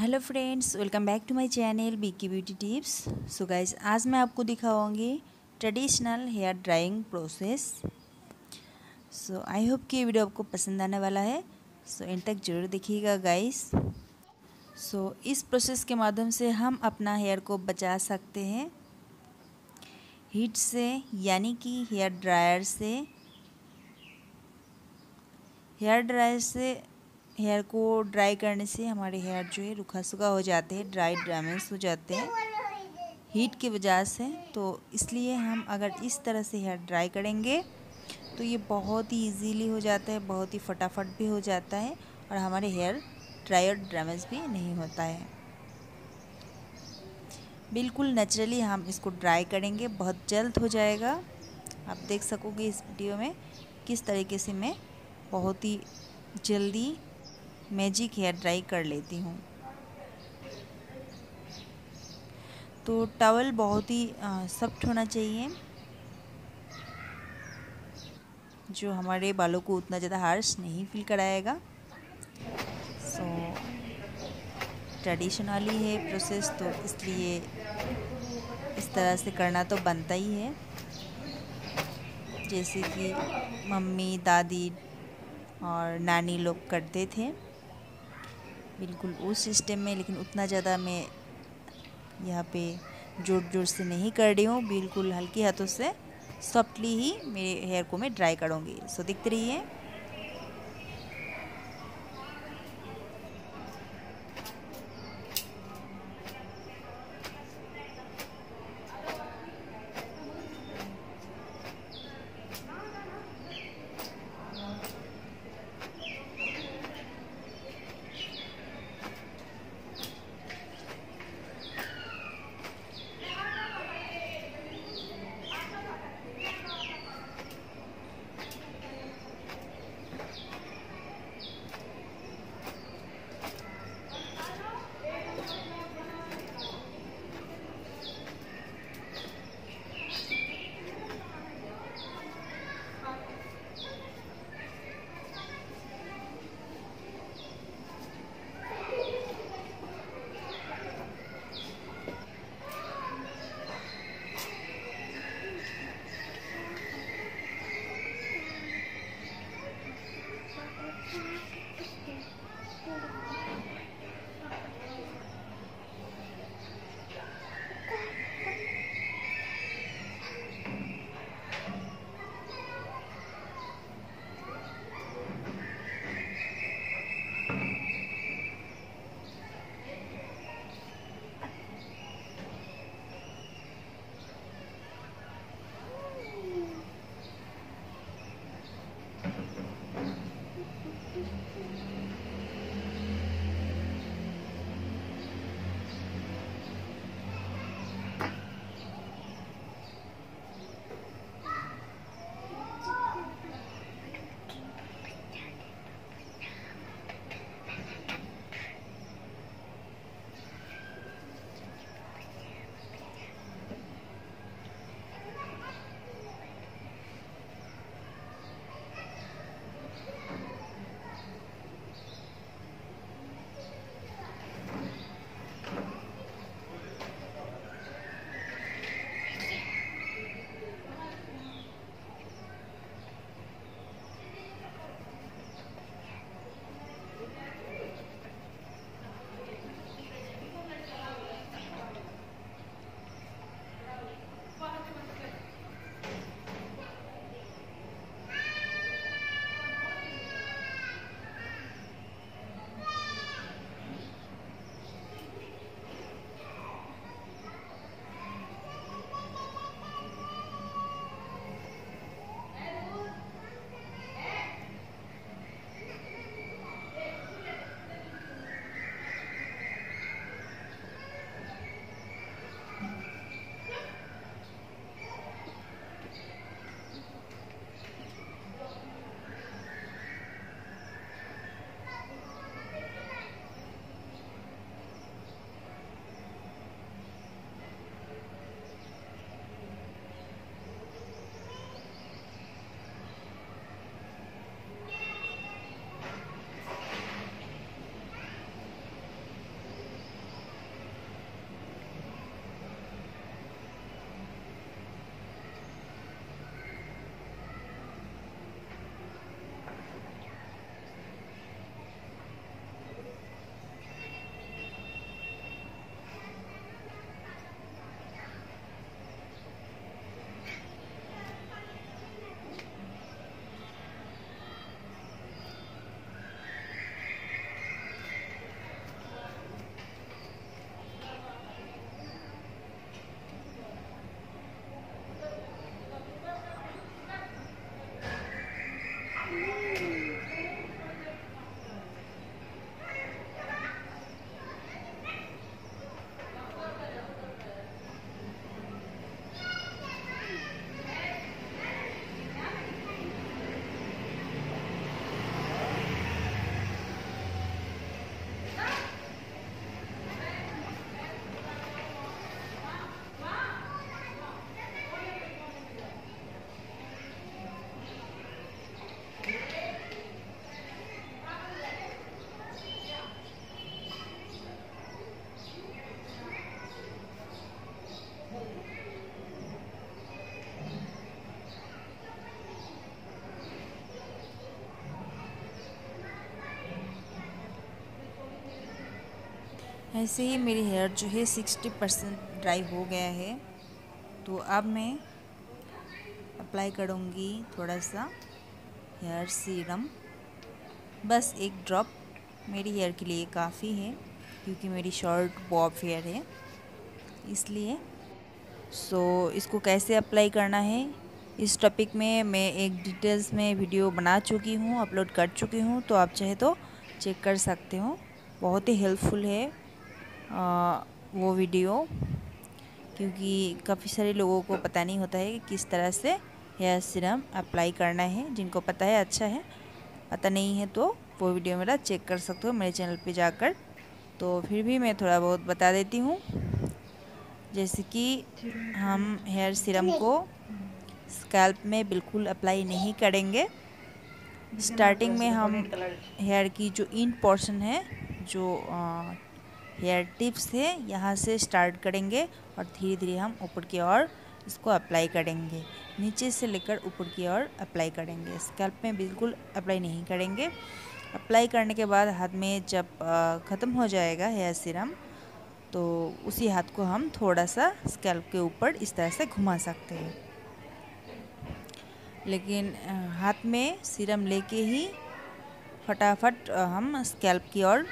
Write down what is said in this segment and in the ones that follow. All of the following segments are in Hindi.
Hello friends, welcome back to my channel बीकी ब्यूटी टिप्स। सो गाइज, आज मैं आपको दिखाऊंगी traditional hair drying process. So I hope कि ये वीडियो आपको पसंद आने वाला है। सो एंड तक जरूर देखिएगा गाइस। सो इस प्रोसेस के माध्यम से हम अपना हेयर को बचा सकते हैं हीट से, यानी कि हेयर ड्रायर से हेयर को ड्राई करने से हमारे हेयर जो है रूखा सूखा हो जाते हैं, ड्राई डैमेज हो जाते हैं हीट की वजह से। तो इसलिए हम अगर इस तरह से हेयर ड्राई करेंगे तो ये बहुत ही इजीली हो जाता है, बहुत ही फटाफट भी हो जाता है और हमारे हेयर ड्राई और डैमेज भी नहीं होता है। बिल्कुल नेचुरली हम इसको ड्राई करेंगे, बहुत जल्द हो जाएगा। आप देख सकोगे इस वीडियो में किस तरीके से मैं बहुत ही जल्दी मैजिक हेयर ड्राई कर लेती हूँ। तो टॉवल बहुत ही सॉफ्ट होना चाहिए, जो हमारे बालों को उतना ज़्यादा हार्श नहीं फील कराएगा। सो ट्रेडिशनली है प्रोसेस, तो इसलिए इस तरह से करना तो बनता ही है, जैसे कि मम्मी दादी और नानी लोग करते थे, बिल्कुल उस सिस्टम में। लेकिन उतना ज़्यादा मैं यहाँ पे जोर जोर से नहीं कर रही हूँ, बिल्कुल हल्के हाथों से सॉफ्टली ही मेरे हेयर को मैं ड्राई करूँगी। सो देखते रहिए। ऐसे ही मेरी हेयर जो है 60% ड्राई हो गया है। तो अब मैं अप्लाई करूँगी थोड़ा सा हेयर सीरम, बस एक ड्रॉप। मेरी हेयर के लिए काफ़ी है क्योंकि मेरी शॉर्ट बॉब हेयर है इसलिए। इसको कैसे अप्लाई करना है इस टॉपिक में मैं एक डिटेल्स में वीडियो बना चुकी हूँ, अपलोड कर चुकी हूँ, तो आप चाहे तो चेक कर सकते हो। बहुत ही हेल्पफुल है वो वीडियो, क्योंकि काफ़ी सारे लोगों को पता नहीं होता है कि किस तरह से हेयर सीरम अप्लाई करना है। जिनको पता है अच्छा है, पता नहीं है तो वो वीडियो मेरा चेक कर सकते हो मेरे चैनल पे जाकर। तो फिर भी मैं थोड़ा बहुत बता देती हूँ। जैसे कि हम हेयर सीरम को स्कैल्प में बिल्कुल अप्लाई नहीं करेंगे। स्टार्टिंग में हम हेयर की जो इन पोर्शन है, जो हेयर टिप्स है, यहाँ से स्टार्ट करेंगे और धीरे धीरे हम ऊपर की ओर इसको अप्लाई करेंगे। नीचे से लेकर ऊपर की ओर अप्लाई करेंगे, स्कैल्प में बिल्कुल अप्लाई नहीं करेंगे। अप्लाई करने के बाद हाथ में जब ख़त्म हो जाएगा हेयर सीरम, तो उसी हाथ को हम थोड़ा सा स्कैल्प के ऊपर इस तरह से घुमा सकते हैं। लेकिन हाथ में सीरम लेके ही फटाफट हम स्कैल्प की ओर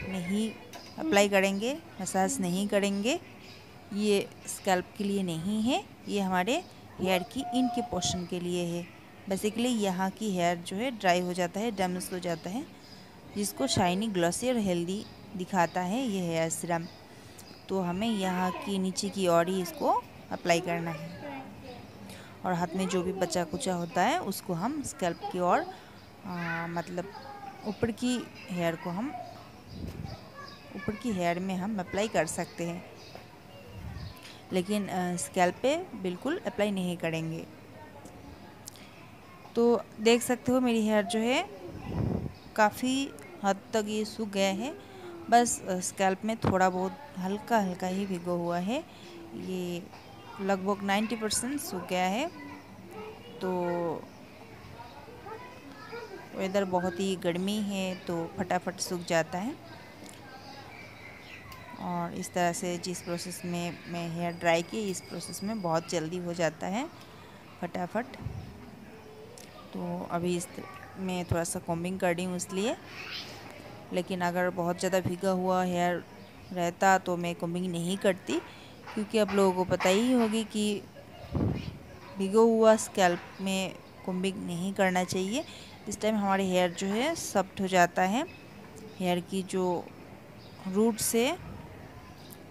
नहीं अप्लाई करेंगे, मसाज नहीं करेंगे। ये स्कैल्प के लिए नहीं है, ये हमारे हेयर की इन के पोर्शन के लिए है। बेसिकली यहाँ की हेयर जो है ड्राई हो जाता है, डैमेज हो जाता है, जिसको शाइनी, ग्लॉसी और हेल्दी दिखाता है ये हेयर सीरम। तो हमें यहाँ की नीचे की ओर ही इसको अप्लाई करना है और हाथ में जो भी बचा कुचा होता है उसको हम स्कैल्प की ओर मतलब ऊपर की हेयर में हम अप्लाई कर सकते हैं, लेकिन स्कैल्प पे बिल्कुल अप्लाई नहीं करेंगे। तो देख सकते हो मेरी हेयर जो है काफ़ी हद तक ये सूख गया है। बस स्कैल्प में थोड़ा बहुत हल्का हल्का ही भिगो हुआ है, ये लगभग 90% सूख गया है। तो वेदर बहुत ही गर्मी है तो फटाफट सूख जाता है। और इस तरह से जिस प्रोसेस में मैं हेयर ड्राई की, इस प्रोसेस में बहुत जल्दी हो जाता है फटाफट। तो अभी मैं थोड़ा सा कॉम्बिंग कर रही हूँ इसलिए। लेकिन अगर बहुत ज़्यादा भीगा हुआ हेयर रहता तो मैं कॉम्बिंग नहीं करती, क्योंकि आप लोगों को पता ही होगी कि भिगो हुआ स्कैल्प में कॉम्बिंग नहीं करना चाहिए। इस टाइम हमारे हेयर जो है सॉफ्ट हो जाता है, हेयर की जो रूट्स है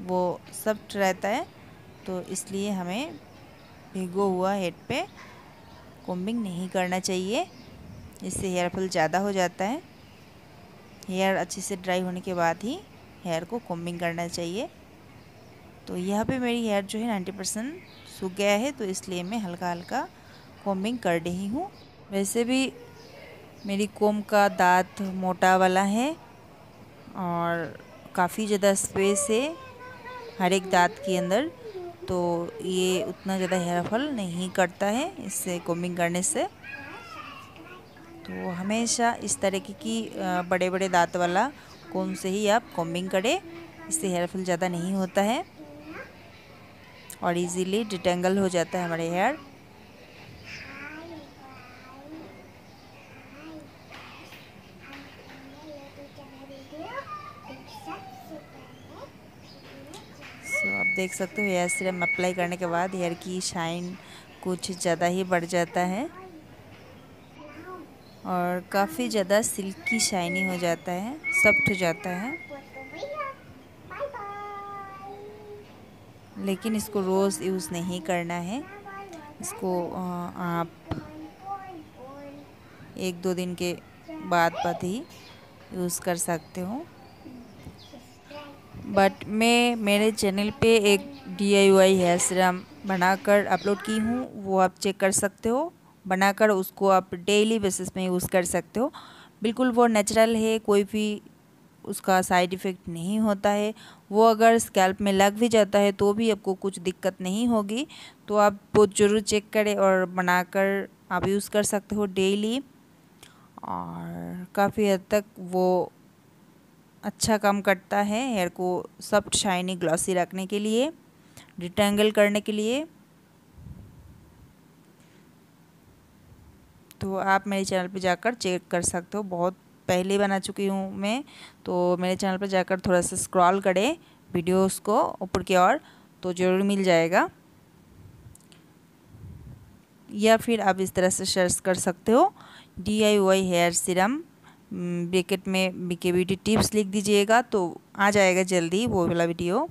वो सॉफ्ट रहता है। तो इसलिए हमें भिगो हुआ हेड पे कॉम्बिंग नहीं करना चाहिए, इससे हेयर फॉल ज़्यादा हो जाता है। हेयर अच्छे से ड्राई होने के बाद ही हेयर को कॉम्बिंग करना चाहिए। तो यहाँ पे मेरी हेयर जो है 90% सूख गया है, तो इसलिए मैं हल्का हल्का कॉम्बिंग कर रही हूँ। वैसे भी मेरी कोम का दांत मोटा वाला है और काफ़ी ज़्यादा स्पेस है हर एक दांत के अंदर, तो ये उतना ज़्यादा हेयर फॉल नहीं करता है इससे कॉम्बिंग करने से। तो हमेशा इस तरीके की बड़े बड़े दांत वाला कोम से ही आप कॉम्बिंग करें, इससे हेयर फॉल ज़्यादा नहीं होता है और इजीली डिटेंगल हो जाता है हमारे हेयर। आप देख सकते हो हेयर सीरम अप्लाई करने के बाद हेयर की शाइन कुछ ज़्यादा ही बढ़ जाता है और काफ़ी ज़्यादा सिल्की शाइनी हो जाता है, सॉफ्ट हो जाता है। लेकिन इसको रोज़ यूज़ नहीं करना है, इसको आप 1-2 दिन के बाद ही यूज़ कर सकते हो। बट मैं मेरे चैनल पे एक DIY हेयर सीरम बनाकर अपलोड की हूँ, वो आप चेक कर सकते हो। बनाकर उसको आप डेली बेसिस में यूज़ कर सकते हो। बिल्कुल वो नेचुरल है, कोई भी उसका साइड इफ़ेक्ट नहीं होता है। वो अगर स्कैल्प में लग भी जाता है तो भी आपको कुछ दिक्कत नहीं होगी। तो आप वो ज़रूर चेक करें और बनाकर आप यूज़ कर सकते हो डेली, और काफ़ी हद तक वो अच्छा काम करता है हेयर को सॉफ्ट शाइनी ग्लॉसी रखने के लिए, डिटेंगल करने के लिए। तो आप मेरे चैनल पे जाकर चेक कर सकते हो, बहुत पहले बना चुकी हूँ मैं। तो मेरे चैनल पर जाकर थोड़ा सा स्क्रॉल करें वीडियोस को ऊपर की ओर, तो ज़रूर मिल जाएगा। या फिर आप इस तरह से सर्च कर सकते हो DIY हेयर सीरम, ब्रैकेट में BK ब्यूटी टिप्स लिख दीजिएगा तो आ जाएगा जल्दी वो वाला वीडियो।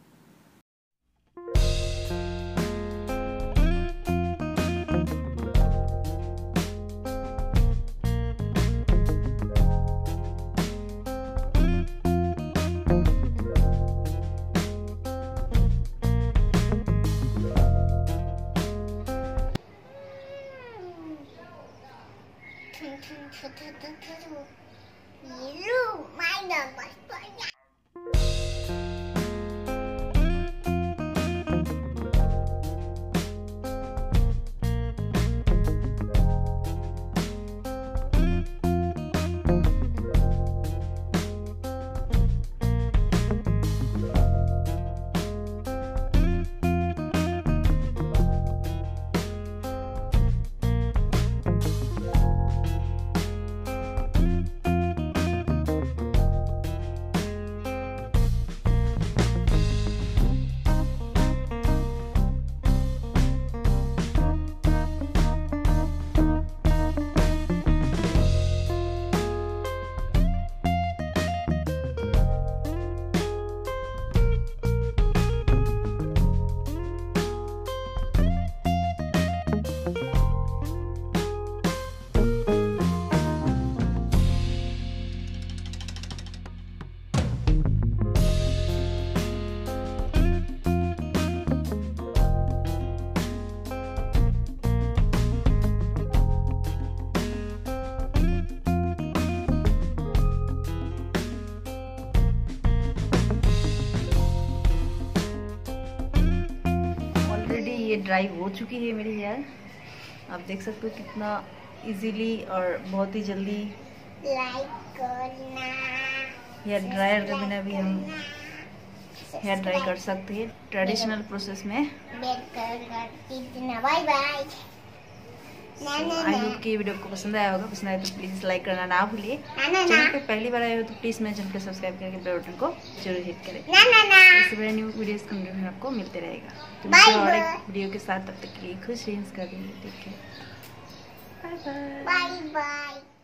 ये ड्राई हो चुकी है मेरी हेयर, आप देख सकते हो कितना इजीली और बहुत ही जल्दी हेयर ड्रायर के बिना भी हम हेयर ड्राई कर सकते हैं ट्रेडिशनल प्रोसेस में। Bye bye. आई होप कि वीडियो को पसंद आया होगा, पसंद आया तो प्लीज़ लाइक करना ना भूलिए। चैनल पे पहली बार आए हो तो प्लीज़ मेरे चैनल को सब्सक्राइब करके बेल बटन को जरूर हिट करें। इससे बड़े न्यू वीडियोस का नोटिफिकेशन आपको मिलते रहेगा। तो मिलते और एक वीडियो के साथ, तब तक के लिए खुश रहें, टेक केयर, बाय बाय।